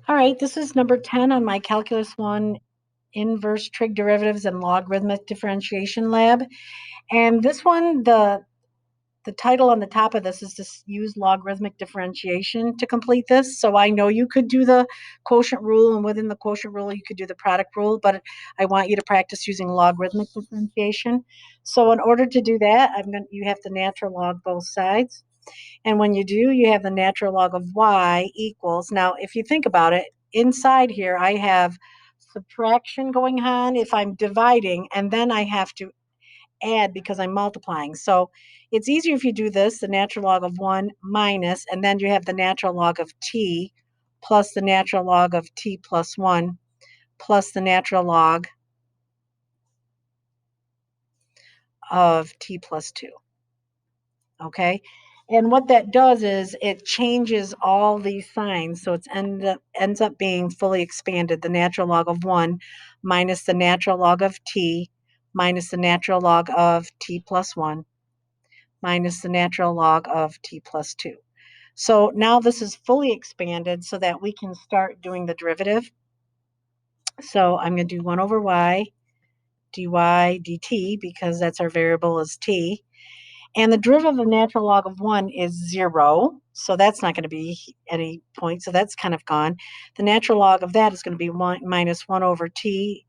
All right, this is number 10 on my Calculus 1 inverse trig derivatives and logarithmic differentiation lab. And this one, the title on the top of this is to use logarithmic differentiation to complete this. So I know you could do the quotient rule, and within the quotient rule, you could do the product rule, but I want you to practice using logarithmic differentiation. So in order to do that, you have to natural log both sides. And when you do, you have the natural log of y equals. Now, if you think about it, inside here, I have subtraction going on if I'm dividing, and then I have to add because I'm multiplying. So it's easier if you do this, the natural log of 1 minus, and then you have the natural log of t plus the natural log of t plus 1 plus the natural log of t plus 2. Okay? And what that does is it changes all these signs. So it ends up being fully expanded. The natural log of 1 minus the natural log of t minus the natural log of t plus 1 minus the natural log of t plus 2. So now this is fully expanded so that we can start doing the derivative. So I'm going to do 1 over y dy dt because that's our variable is t. And the derivative of the natural log of 1 is 0. So that's not going to be any point. So that's kind of gone. The natural log of that is going to be 1 minus 1 over t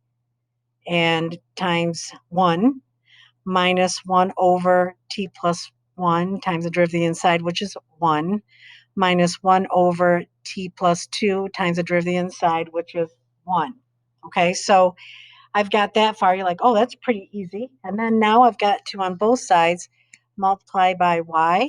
and times 1 minus 1 over t plus 1 times the derivative of the inside, which is 1, minus 1 over t plus 2 times the derivative of the inside, which is 1. Okay, so I've got that far. You're like, oh, that's pretty easy. And then now I've got to, on both sides, multiply by y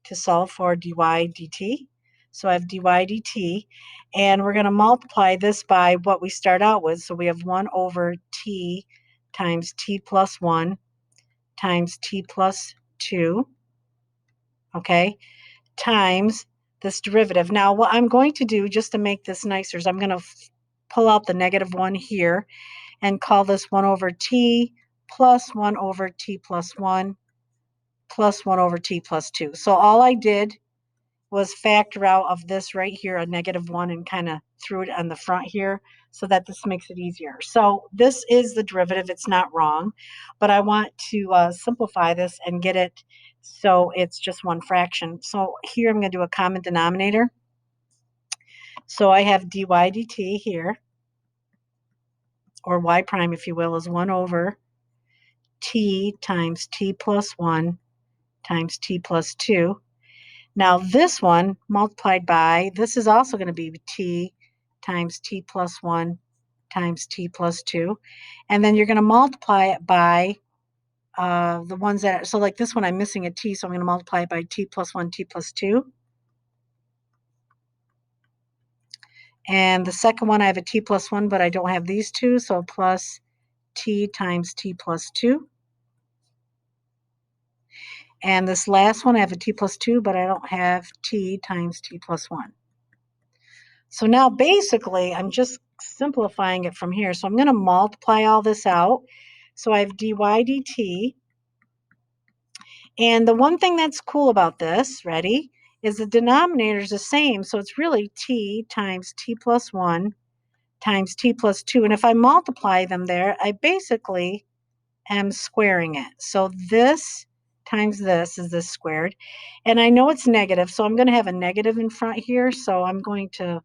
to solve for dy dt. So I have dy dt, and we're going to multiply this by what we start out with. So we have 1 over t times t plus 1 times t plus 2, okay, times this derivative. Now, what I'm going to do, just to make this nicer, is I'm going to pull out the negative 1 here and call this 1 over t plus 1 over t plus 1 plus 1 over t plus 2. So all I did was factor out of this right here a negative 1 and kind of threw it on the front here so that this makes it easier. So this is the derivative. It's not wrong, but I want to simplify this and get it so it's just one fraction. So here I'm going to do a common denominator. So I have dy dt here, or y prime if you will, is 1 over t times t plus 1 times t plus 2. Now this one multiplied by, this is also going to be t times t plus 1 times t plus 2. And then you're going to multiply it by the ones that, so like this one I'm missing a t, so I'm going to multiply it by t plus 1, t plus 2. And the second one I have a t plus 1, but I don't have these two, so plus t times t plus 2. And this last one I have a t plus 2, but I don't have t times t plus 1. So now basically I'm just simplifying it from here. So I'm going to multiply all this out. So I have dy dt. And the one thing that's cool about this, ready, is the denominator is the same. So it's really t times t plus 1 times t plus 2. And if I multiply them there, I basically am squaring it. So this times this is this squared. And I know it's negative, so I'm going to have a negative in front here. So I'm going to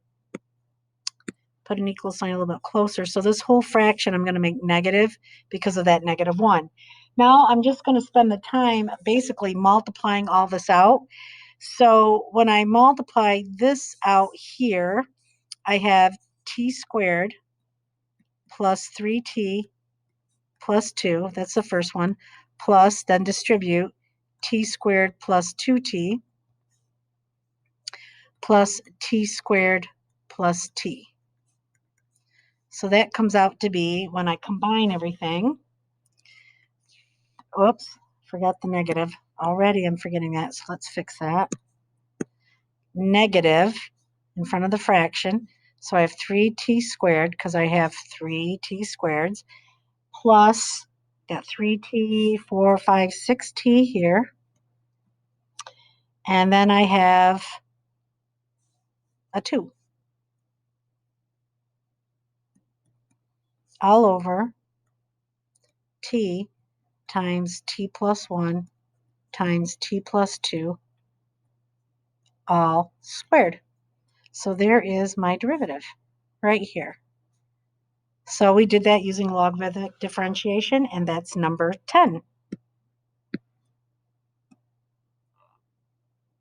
put an equal sign a little bit closer. So this whole fraction I'm going to make negative because of that negative 1. Now I'm just going to spend the time basically multiplying all this out. So when I multiply this out here, I have t squared plus 3t plus 2, that's the first one, plus, then distribute, t squared plus 2t plus t squared plus t. So that comes out to be, when I combine everything, oops, forgot the negative. Already I'm forgetting that, so let's fix that. Negative in front of the fraction. So I have 3t squared because I have 3t squareds plus, got 3t, 4, 5, 6t here. And then I have a 2. all over t times t plus 1 times t plus 2 all squared. So there is my derivative right here. So we did that using logarithmic differentiation, and that's number 10.